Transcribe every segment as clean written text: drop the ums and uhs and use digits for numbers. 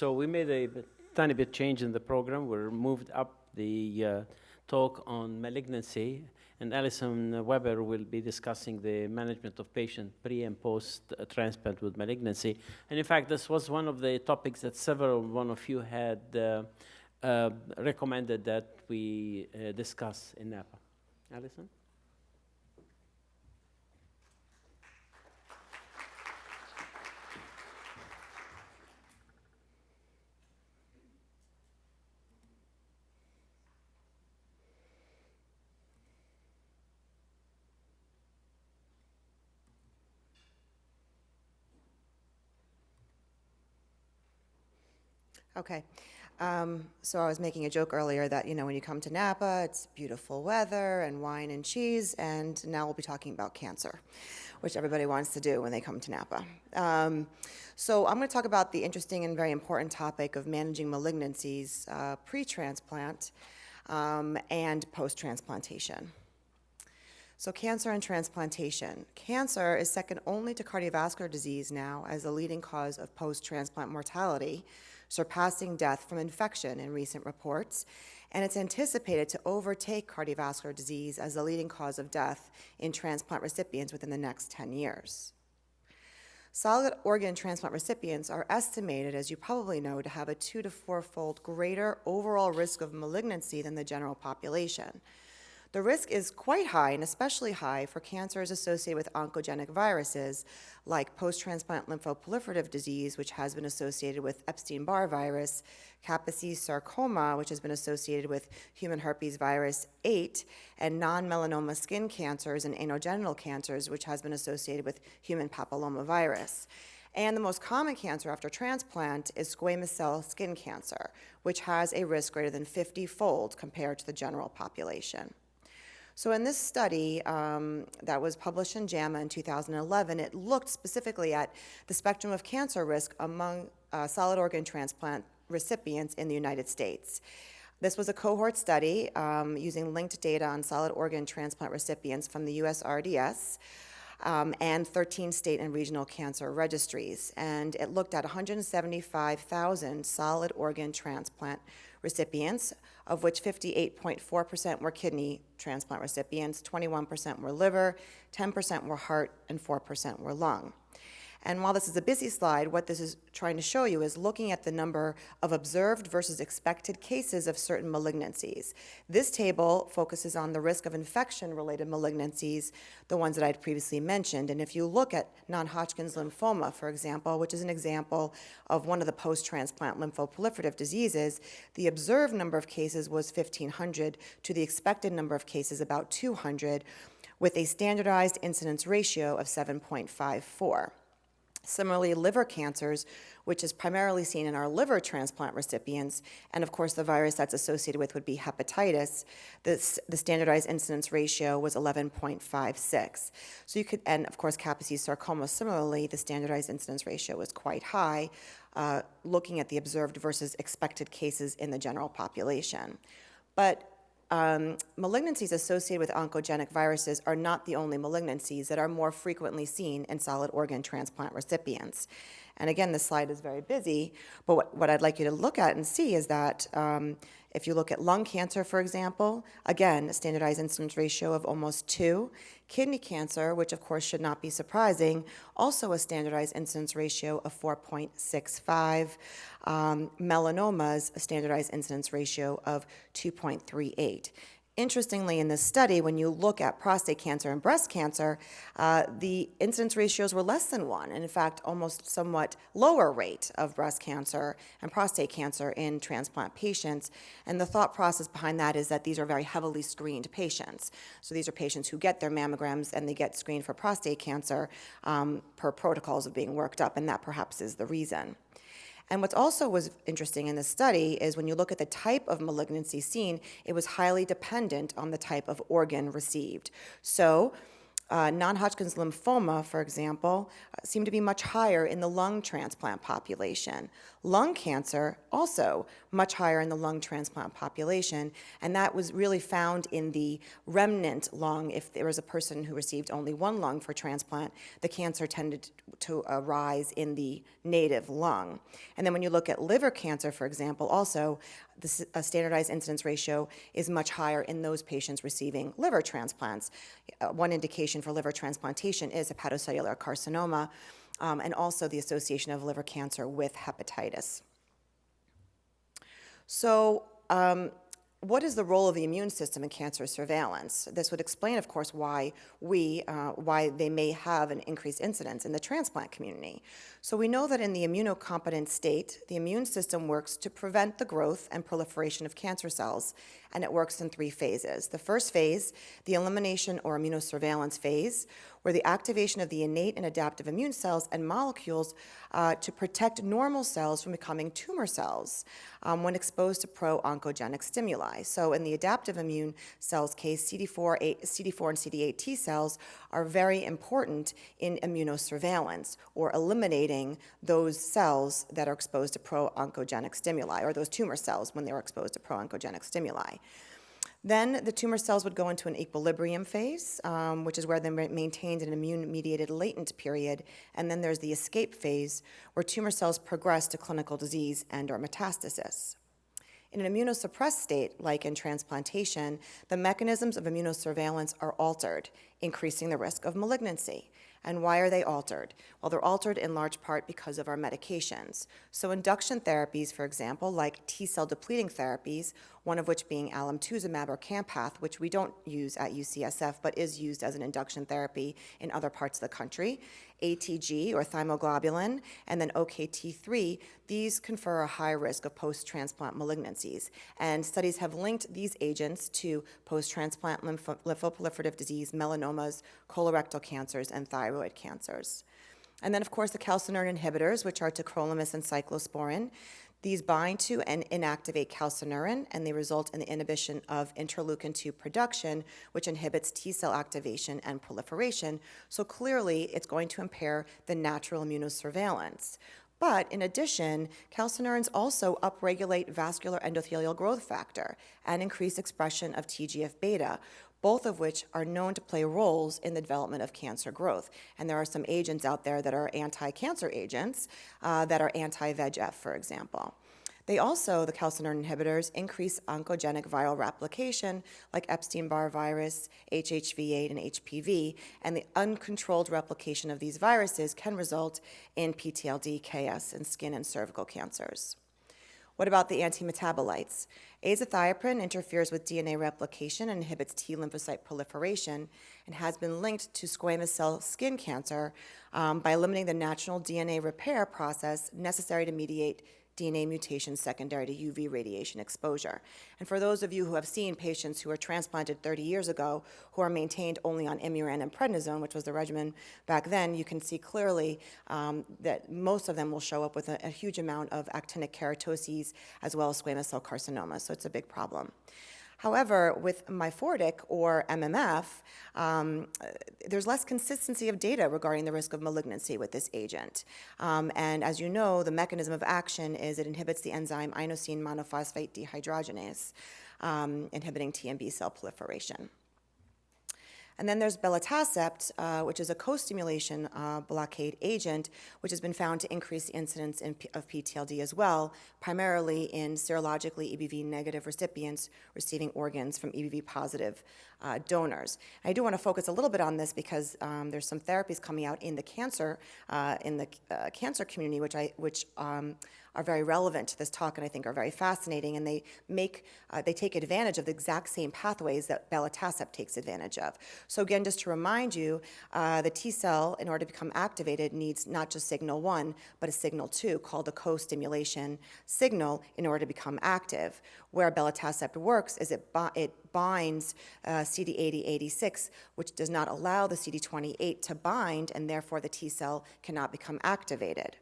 So we made a tiny bit change in the program. We moved up the talk on malignancy, and Alison Weber will be discussing the management of patient pre and post transplant with malignancy. And in fact, this was one of the topics that one of you had recommended that we discuss in NAPA. Alison? Okay. So I was making a joke earlier that, when you come to Napa, it's beautiful weather and wine and cheese, and now we'll be talking about cancer, which everybody wants to do when they come to Napa. So I'm going to talk about the interesting and very important topic of managing malignancies pre-transplant and post-transplantation. So cancer and transplantation. Cancer is second only to cardiovascular disease now as the leading cause of post-transplant mortality, surpassing death from infection in recent reports, and it's anticipated to overtake cardiovascular disease as the leading cause of death in transplant recipients within the next 10 years. Solid organ transplant recipients are estimated, as you probably know, to have a 2 to 4-fold greater overall risk of malignancy than the general population. The risk is quite high, and especially high for cancers associated with oncogenic viruses like post-transplant lymphoproliferative disease, which has been associated with Epstein-Barr virus, Kaposi sarcoma, which has been associated with human herpes virus 8, and non-melanoma skin cancers and anogenital cancers, which has been associated with human papillomavirus. And the most common cancer after transplant is squamous cell skin cancer, which has a risk greater than 50-fold compared to the general population. So in this study that was published in JAMA in 2011, it looked specifically at the spectrum of cancer risk among solid organ transplant recipients in the United States. This was a cohort study using linked data on solid organ transplant recipients from the USRDS and 13 state and regional cancer registries. And it looked at 175,000 solid organ transplant recipients, of which 58.4% were kidney transplant recipients, 21% were liver, 10% were heart, and 4% were lung. And while this is a busy slide, what this is trying to show you is looking at the number of observed versus expected cases of certain malignancies. This table focuses on the risk of infection-related malignancies, the ones that I'd previously mentioned. And if you look at non-Hodgkin's lymphoma, for example, which is an example of one of the post-transplant lymphoproliferative diseases, the observed number of cases was 1,500 to the expected number of cases about 200, with a standardized incidence ratio of 7.54. Similarly, liver cancers, which is primarily seen in our liver transplant recipients, and of course the virus that's associated with would be hepatitis, the standardized incidence ratio was 11.56. So you could, and of course Kaposi sarcoma, similarly, the standardized incidence ratio was quite high, looking at the observed versus expected cases in the general population. But malignancies associated with oncogenic viruses are not the only malignancies that are more frequently seen in solid organ transplant recipients. And again, this slide is very busy, but what I'd like you to look at and see is that if you look at lung cancer, for example, again, a standardized incidence ratio of almost 2. Kidney cancer, which of course should not be surprising, also a standardized incidence ratio of 4.65. Melanomas, a standardized incidence ratio of 2.38. Interestingly, in this study, when you look at prostate cancer and breast cancer, the incidence ratios were less than 1, and in fact, almost somewhat lower rate of breast cancer and prostate cancer in transplant patients. And the thought process behind that is that these are very heavily screened patients. So these are patients who get their mammograms and they get screened for prostate cancer per protocols of being worked up, and that perhaps is the reason. And what also was interesting in this study is when you look at the type of malignancy seen, it was highly dependent on the type of organ received. So Non-Hodgkin's lymphoma, for example, seem to be much higher in the lung transplant population. Lung cancer, also much higher in the lung transplant population, and that was really found in the remnant lung. If there was a person who received only one lung for transplant, the cancer tended to arise in the native lung. And then when you look at liver cancer, for example, also, the standardized incidence ratio is much higher in those patients receiving liver transplants. One indication for liver transplantation is hepatocellular carcinoma, and also the association of liver cancer with hepatitis. So, what is the role of the immune system in cancer surveillance? This would explain, of course, why they may have an increased incidence in the transplant community. So we know that in the immunocompetent state, the immune system works to prevent the growth and proliferation of cancer cells, and it works in 3 phases. The first phase, the elimination or immunosurveillance phase, where the activation of the innate and adaptive immune cells and molecules to protect normal cells from becoming tumor cells when exposed to pro-oncogenic stimuli. So in the adaptive immune cells case, CD4 and CD8 T cells are very important in immunosurveillance, or eliminating those cells that are exposed to pro-oncogenic stimuli, or those tumor cells when they're exposed to pro-oncogenic stimuli. Then the tumor cells would go into an equilibrium phase, which is where they're maintained in an immune-mediated latent period, and then there's the escape phase, where tumor cells progress to clinical disease and/or metastasis. In an immunosuppressed state, like in transplantation, the mechanisms of immunosurveillance are altered, increasing the risk of malignancy. And why are they altered? Well, they're altered in large part because of our medications. So induction therapies, for example, like T-cell depleting therapies, one of which being alemtuzumab or Campath, which we don't use at UCSF, but is used as an induction therapy in other parts of the country, ATG or thymoglobulin, and then OKT3, these confer a high risk of post-transplant malignancies. And studies have linked these agents to post-transplant lymphoproliferative disease, melanomas, colorectal cancers, and thyroid cancers. And then, of course, the calcineurin inhibitors, which are tacrolimus and cyclosporin. These bind to and inactivate calcineurin, and they result in the inhibition of interleukin-2 production, which inhibits T-cell activation and proliferation. So clearly, it's going to impair the natural immunosurveillance. But in addition, calcineurins also upregulate vascular endothelial growth factor and increase expression of TGF-beta, both of which are known to play roles in the development of cancer growth. And there are some agents out there that are anti-cancer agents that are anti-VEGF, for example. They also, the calcineurin inhibitors, increase oncogenic viral replication like Epstein-Barr virus, HHV8, and HPV, and the uncontrolled replication of these viruses can result in PTLD, KS, and skin and cervical cancers. What about the antimetabolites? Azathioprine interferes with DNA replication and inhibits T lymphocyte proliferation and has been linked to squamous cell skin cancer by limiting the natural DNA repair process necessary to mediate DNA mutations secondary to UV radiation exposure. And for those of you who have seen patients who were transplanted 30 years ago who are maintained only on Imuran and prednisone, which was the regimen back then, you can see clearly that most of them will show up with a huge amount of actinic keratoses as well as squamous cell carcinoma, so it's a big problem. However, with Myfortic or MMF, there's less consistency of data regarding the risk of malignancy with this agent. And as you know, the mechanism of action is it inhibits the enzyme inosine monophosphate dehydrogenase, inhibiting T and B cell proliferation. And then there's belatacept, which is a co-stimulation blockade agent, which has been found to increase the incidence of PTLD as well, primarily in serologically EBV-negative recipients receiving organs from EBV-positive donors. I do want to focus a little bit on this because there's some therapies coming out in the cancer community, which are very relevant to this talk and I think are very fascinating, and they take advantage of the exact same pathways that belatacept takes advantage of. So again, just to remind you, the T cell, in order to become activated, needs not just signal 1, but a signal 2 called a co-stimulation signal in order to become active. Where belatacept works is it binds CD80-86, which does not allow the CD28 to bind, and therefore the T cell cannot become activated.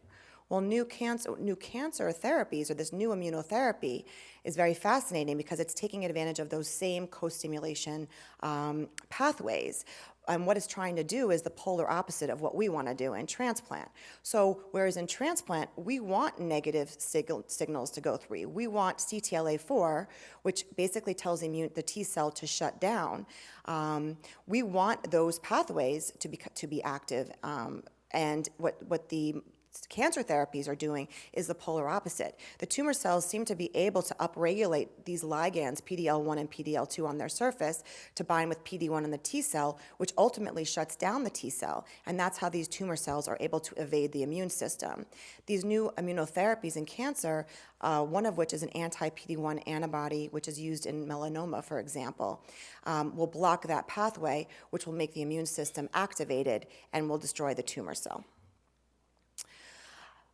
Well, new cancer therapies, or this new immunotherapy, is very fascinating because it's taking advantage of those same co-stimulation pathways. And what it's trying to do is the polar opposite of what we want to do in transplant. So whereas in transplant, we want negative signals to go through. We want CTLA-4, which basically tells the T cell to shut down. We want those pathways to be active. And what the cancer therapies are doing is the polar opposite. The tumor cells seem to be able to upregulate these ligands, PD-L1 and PD-L2 on their surface, to bind with PD-1 in the T cell, which ultimately shuts down the T cell. And that's how these tumor cells are able to evade the immune system. These new immunotherapies in cancer, one of which is an anti-PD-1 antibody, which is used in melanoma, for example, will block that pathway, which will make the immune system activated and will destroy the tumor cell.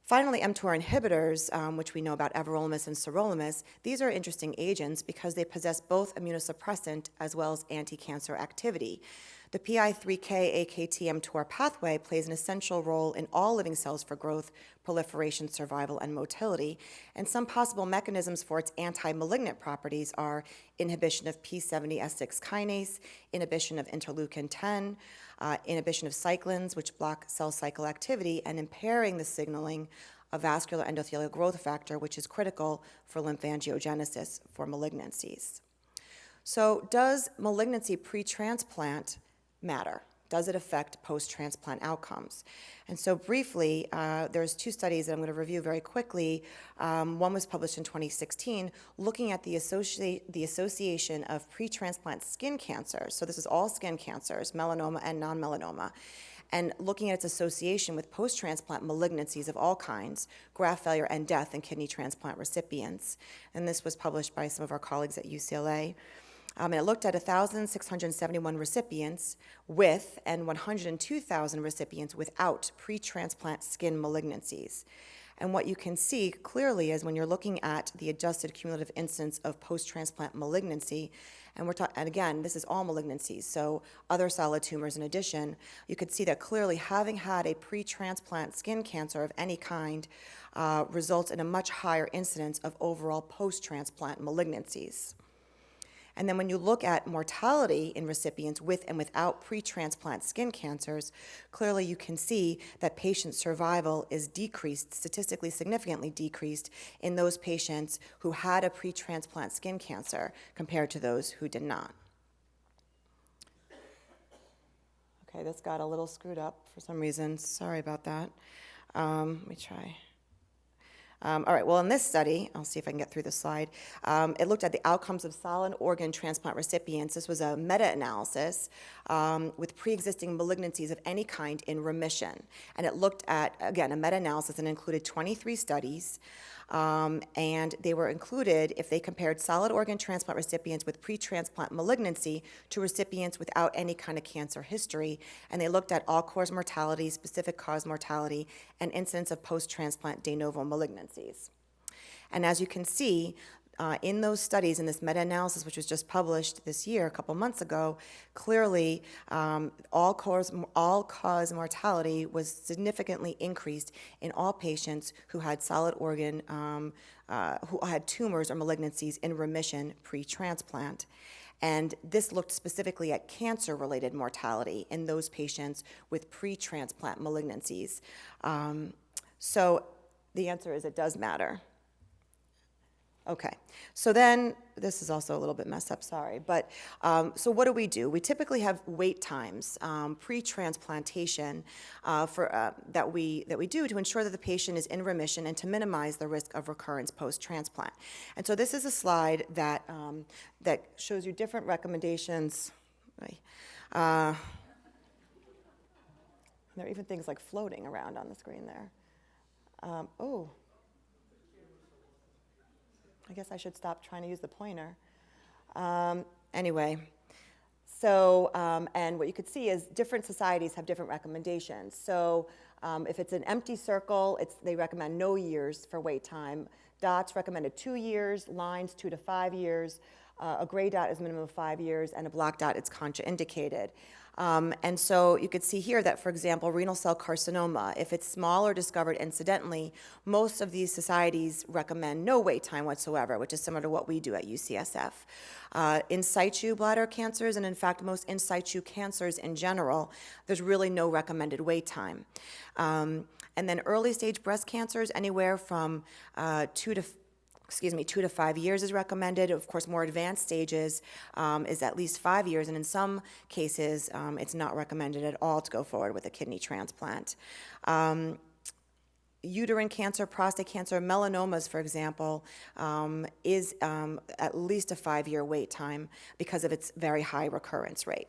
Finally, Mtor inhibitors, which we know about everolimus and sirolimus, these are interesting agents because they possess both immunosuppressant as well as anti-cancer activity. The PI3K-AKT-mTOR pathway plays an essential role in all living cells for growth, proliferation, survival, and motility. And some possible mechanisms for its anti-malignant properties are inhibition of P70S6 kinase, inhibition of interleukin 10, inhibition of cyclins, which block cell cycle activity, and impairing the signaling of vascular endothelial growth factor, which is critical for lymphangiogenesis for malignancies. So does malignancy pre-transplant matter? Does it affect post-transplant outcomes? And so briefly, there's two studies that I'm going to review very quickly. One was published in 2016, looking at the association of pre-transplant skin cancers. So this is all skin cancers, melanoma and non-melanoma, and looking at its association with post-transplant malignancies of all kinds, graft failure and death in kidney transplant recipients. And this was published by some of our colleagues at UCLA. And it looked at 1,671 recipients with and 102,000 recipients without pre-transplant skin malignancies. And what you can see clearly is when you're looking at the adjusted cumulative incidence of post-transplant malignancy, and and again, this is all malignancies, so other solid tumors in addition, you could see that clearly having had a pre-transplant skin cancer of any kind results in a much higher incidence of overall post-transplant malignancies. And then when you look at mortality in recipients with and without pre-transplant skin cancers, clearly you can see that patient survival is decreased, statistically significantly decreased, in those patients who had a pre-transplant skin cancer compared to those who did not. Okay, this got a little screwed up for some reason. Sorry about that. Let me try. All right, well, in this study, I'll see if I can get through the slide, it looked at the outcomes of solid organ transplant recipients. This was a meta-analysis with pre-existing malignancies of any kind in remission. And it looked at, again, a meta-analysis and included 23 studies. And they were included if they compared solid organ transplant recipients with pre-transplant malignancy to recipients without any kind of cancer history. And they looked at all-cause mortality, specific cause mortality, and incidence of post-transplant de novo malignancies. And as you can see, in those studies, in this meta-analysis, which was just published this year, a couple months ago, clearly all-cause mortality was significantly increased in all patients who had solid organ, who had tumors or malignancies in remission pre-transplant. And this looked specifically at cancer-related mortality in those patients with pre-transplant malignancies. So the answer is it does matter. Okay, so then, this is also a little bit messed up, sorry, but so what do? We typically have wait times, pre-transplantation, that we do to ensure that the patient is in remission and to minimize the risk of recurrence post-transplant. And so this is a slide that, that shows you different recommendations. There are even things like floating around on the screen there. Oh. I guess I should stop trying to use the pointer. Anyway, so, and what you could see is different societies have different recommendations. So if it's an empty circle, they recommend no years for wait time. Dots recommended 2 years, lines 2 to 5 years. A gray dot is minimum of 5 years, and a black dot is contraindicated. And so you could see here that, for example, renal cell carcinoma, if it's small or discovered incidentally, most of these societies recommend no wait time whatsoever, which is similar to what we do at UCSF. In situ bladder cancers, and in fact, most in situ cancers in general, there's really no recommended wait time. And then early stage breast cancers, anywhere from 2 to 5 years is recommended. Of course, more advanced stages is at least 5 years, and in some cases, it's not recommended at all to go forward with a kidney transplant. Uterine cancer, prostate cancer, melanomas, for example, is at least a 5-year wait time because of its very high recurrence rate.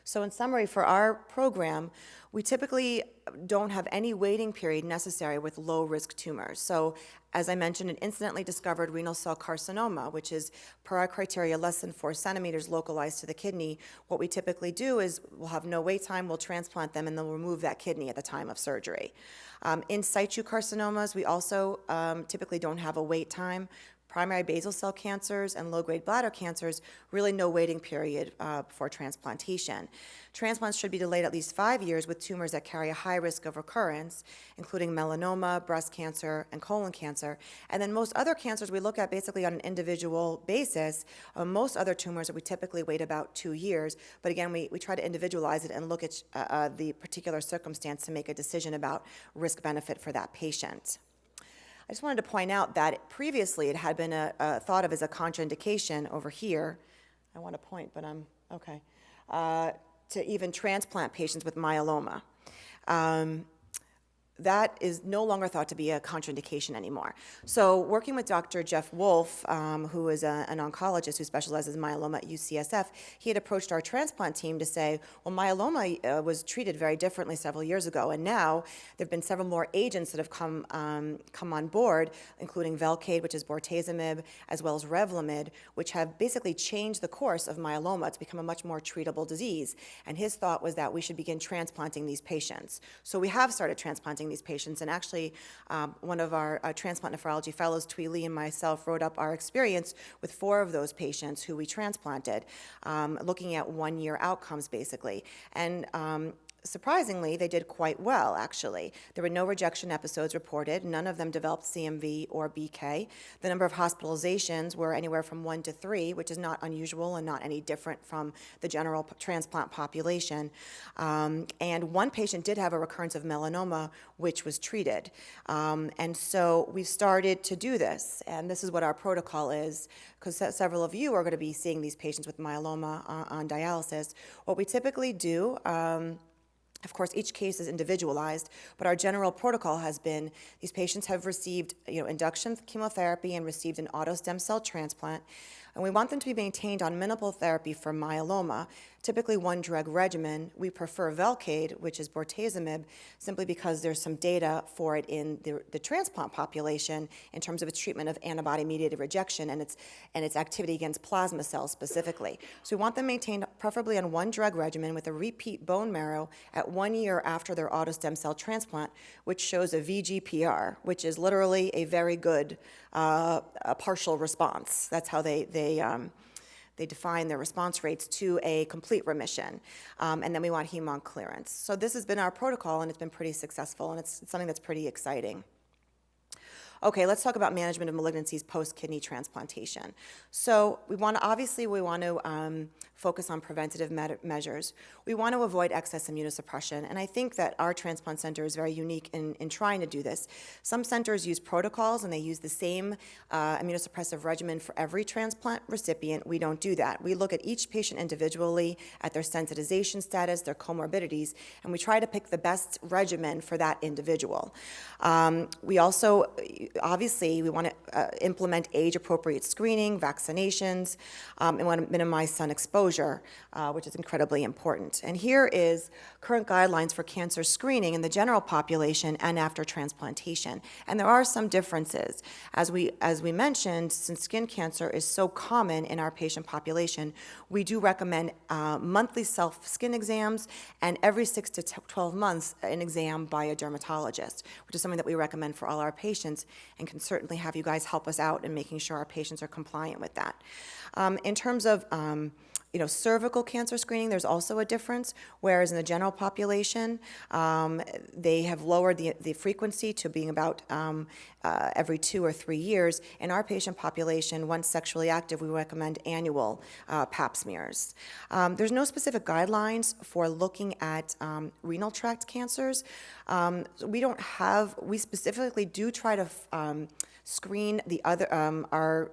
So in summary, for our program, we typically don't have any waiting period necessary with low-risk tumors. So as I mentioned, an incidentally discovered renal cell carcinoma, which is, per our criteria, less than 4 centimeters localized to the kidney, what we typically do is we'll have no wait time, we'll transplant them, and they'll remove that kidney at the time of surgery. In situ carcinomas, we also typically don't have a wait time. Primary basal cell cancers and low-grade bladder cancers, really no waiting period for transplantation. Transplants should be delayed at least 5 years with tumors that carry a high risk of recurrence, including melanoma, breast cancer, and colon cancer. And then most other cancers we look at basically on an individual basis. Most other tumors we typically wait about 2 years, but again, we try to individualize it and look at the particular circumstance to make a decision about risk-benefit for that patient. I just wanted to point out that previously it had been thought of as a contraindication over here. I want to point, but I'm okay. To even transplant patients with myeloma. That is no longer thought to be a contraindication anymore. So working with Dr. Jeff Wolf, who is an oncologist who specializes in myeloma at UCSF, he had approached our transplant team to say, well, myeloma was treated very differently several years ago, and now there have been several more agents that have come on board, including Velcade, which is bortezomib, as well as Revlimid, which have basically changed the course of myeloma. It's become a much more treatable disease, and his thought was that we should begin transplanting these patients. So we have started transplanting these patients, and actually one of our transplant nephrology fellows, Thuy Lee, and myself wrote up our experience with 4 of those patients who we transplanted, looking at 1-year outcomes basically. And surprisingly, they did quite well, actually. There were no rejection episodes reported. None of them developed CMV or BK. The number of hospitalizations were anywhere from 1 to 3, which is not unusual and not any different from the general transplant population. And 1 patient did have a recurrence of melanoma, which was treated. And so we started to do this, and this is what our protocol is, because several of you are going to be seeing these patients with myeloma on dialysis. What we typically do, of course, each case is individualized, but our general protocol has been these patients have received induction chemotherapy and received an auto stem cell transplant, and we want them to be maintained on minimal therapy for myeloma, typically 1 drug regimen. We prefer Velcade, which is bortezomib, simply because there's some data for it in the transplant population in terms of its treatment of antibody-mediated rejection and its activity against plasma cells specifically. So we want them maintained preferably on 1 drug regimen with a repeat bone marrow at 1 year after their auto stem cell transplant, which shows a VGPR, which is literally a very good a partial response. That's how they define their response rates to a complete remission. And then we want heme clearance. So this has been our protocol, and it's been pretty successful, and it's something that's pretty exciting. Okay, let's talk about management of malignancies post-kidney transplantation. So we want to focus on preventative measures. We want to avoid excess immunosuppression, and I think that our transplant center is very unique in trying to do this. Some centers use protocols, and they use the same immunosuppressive regimen for every transplant recipient. We don't do that. We look at each patient individually, at their sensitization status, their comorbidities, and we try to pick the best regimen for that individual. We also, obviously, we want to implement age-appropriate screening, vaccinations, and we want to minimize sun exposure, which is incredibly important. And here is current guidelines for cancer screening in the general population and after transplantation. And there are some differences. As we mentioned, since skin cancer is so common in our patient population, we do recommend monthly self-skin exams and every 6 to 12 months an exam by a dermatologist, which is something that we recommend for all our patients. and can certainly have you guys help us out in making sure our patients are compliant with that. In terms of cervical cancer screening, there's also a difference, whereas in the general population, they have lowered the frequency to being about every 2 or 3 years. In our patient population, once sexually active, we recommend annual pap smears. There's no specific guidelines for looking at renal tract cancers. We specifically do try to screen the other, our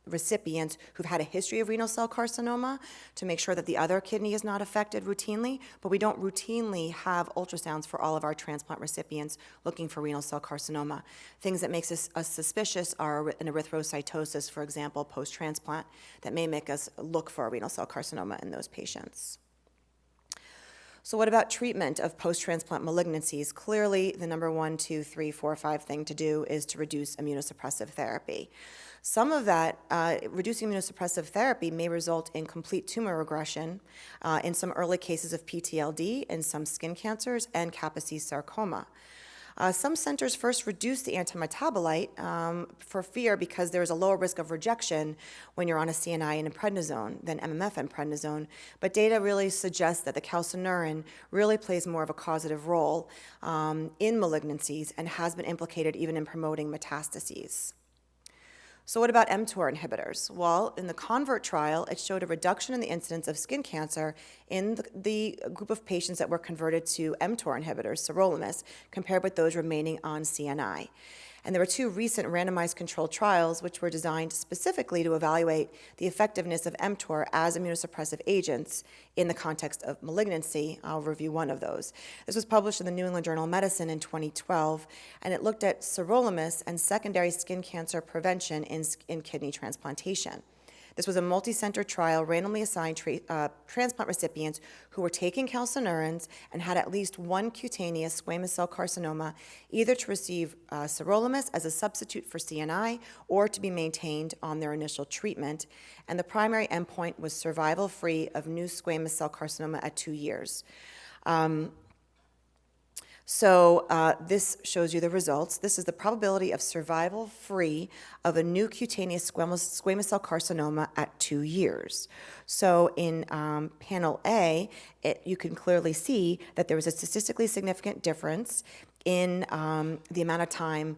recipients who've had a history of renal cell carcinoma to make sure that the other kidney is not affected routinely, but we don't routinely have ultrasounds for all of our transplant recipients looking for renal cell carcinoma. Things that makes us suspicious are an erythrocytosis, for example, post-transplant, that may make us look for a renal cell carcinoma in those patients. So what about treatment of post-transplant malignancies? Clearly, the number 1, 2, 3, 4, 5 thing to do is to reduce immunosuppressive therapy. Some of that, reducing immunosuppressive therapy may result in complete tumor regression in some early cases of PTLD, in some skin cancers, and Kaposi sarcoma. Some centers first reduce the antimetabolite for fear because there's a lower risk of rejection when you're on a CNI and a prednisone than MMF and prednisone, but data really suggests that the calcineurin really plays more of a causative role in malignancies and has been implicated even in promoting metastases. So what about Mtor inhibitors? Well, in the CONVERT trial, it showed a reduction in the incidence of skin cancer in the group of patients that were converted to Mtor inhibitors, sirolimus, compared with those remaining on CNI. And there were 2 recent randomized controlled trials which were designed specifically to evaluate the effectiveness of Mtor as immunosuppressive agents in the context of malignancy. I'll review one of those. This was published in the New England Journal of Medicine in 2012, and it looked at sirolimus and secondary skin cancer prevention in kidney transplantation. This was a multi-center trial randomly assigned transplant recipients who were taking calcineurins and had at least 1 cutaneous squamous cell carcinoma, either to receive sirolimus as a substitute for CNI or to be maintained on their initial treatment. And the primary endpoint was survival-free of new squamous cell carcinoma at 2 years. This shows you the results. This is the probability of survival-free of a new cutaneous squamous cell carcinoma at 2 years. So in panel A, you can clearly see that there was a statistically significant difference in the amount of time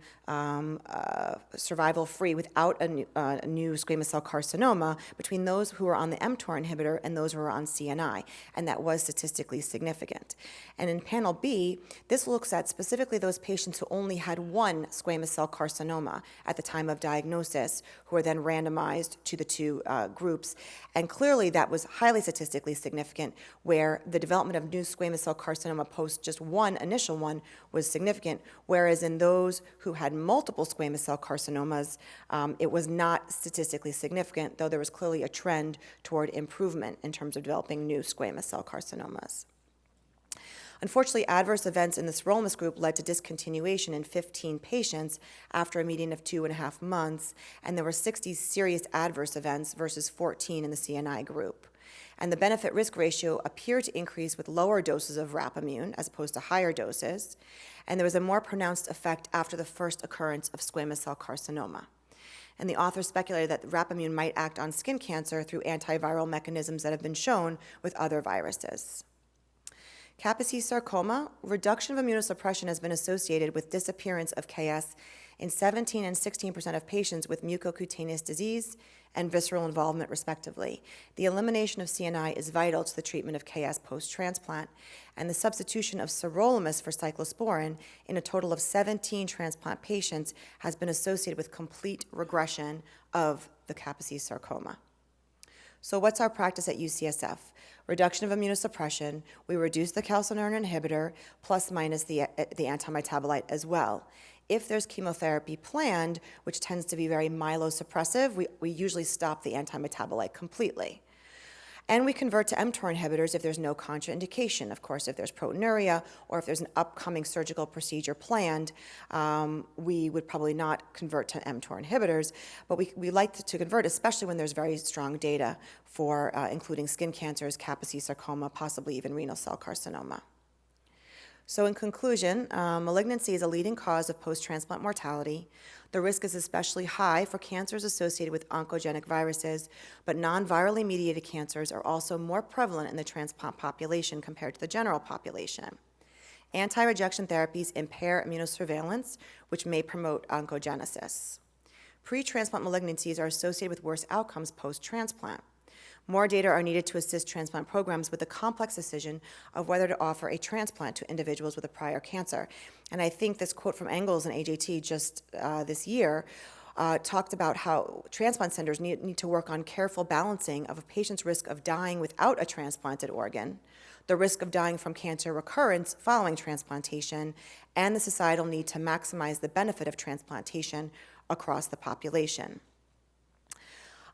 survival-free without a new squamous cell carcinoma between those who were on the Mtor inhibitor and those who were on CNI, and that was statistically significant. And in panel B, this looks at specifically those patients who only had 1 squamous cell carcinoma at the time of diagnosis, who were then randomized to the 2 groups. And clearly that was highly statistically significant, where the development of new squamous cell carcinoma post just 1 initial one was significant, whereas in those who had multiple squamous cell carcinomas, it was not statistically significant, though there was clearly a trend toward improvement in terms of developing new squamous cell carcinomas. Unfortunately, adverse events in the sirolimus group led to discontinuation in 15 patients after a median of 2.5 months, and there were 60 serious adverse events versus 14 in the CNI group. And the benefit-risk ratio appeared to increase with lower doses of rapamune as opposed to higher doses, and there was a more pronounced effect after the first occurrence of squamous cell carcinoma. And the author speculated that rapamune might act on skin cancer through antiviral mechanisms that have been shown with other viruses. Kaposi sarcoma, reduction of immunosuppression has been associated with disappearance of KS in 17 and 16% of patients with mucocutaneous disease and visceral involvement, respectively. The elimination of CNI is vital to the treatment of KS post-transplant, and the substitution of sirolimus for cyclosporin in a total of 17 transplant patients has been associated with complete regression of the Kaposi sarcoma. So what's our practice at UCSF? Reduction of immunosuppression. We reduce the calcineurin inhibitor plus minus the antimetabolite as well. If there's chemotherapy planned, which tends to be very myelosuppressive, we usually stop the antimetabolite completely. And we convert to Mtor inhibitors if there's no contraindication. Of course, if there's proteinuria or if there's an upcoming surgical procedure planned, we would probably not convert to Mtor inhibitors, but we like to convert, especially when there's very strong data for including skin cancers, Kaposi sarcoma, possibly even renal cell carcinoma. So in conclusion, malignancy is a leading cause of post-transplant mortality. The risk is especially high for cancers associated with oncogenic viruses, but non-virally mediated cancers are also more prevalent in the transplant population compared to the general population. Anti-rejection therapies impair immunosurveillance, which may promote oncogenesis. Pre-transplant malignancies are associated with worse outcomes post-transplant. More data are needed to assist transplant programs with the complex decision of whether to offer a transplant to individuals with a prior cancer. And I think this quote from Engels and AJT just this year talked about how transplant centers need to work on careful balancing of a patient's risk of dying without a transplanted organ, the risk of dying from cancer recurrence following transplantation, and the societal need to maximize the benefit of transplantation across the population.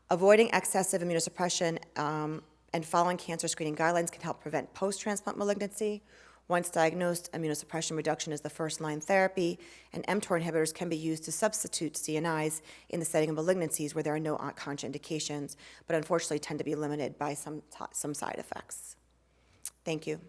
Avoiding excessive immunosuppression and following cancer screening guidelines can help prevent post-transplant malignancy. Once diagnosed, immunosuppression reduction is the first-line therapy, and Mtor inhibitors can be used to substitute CNIs in the setting of malignancies where there are no contraindications, but unfortunately tend to be limited by some side effects. Thank you.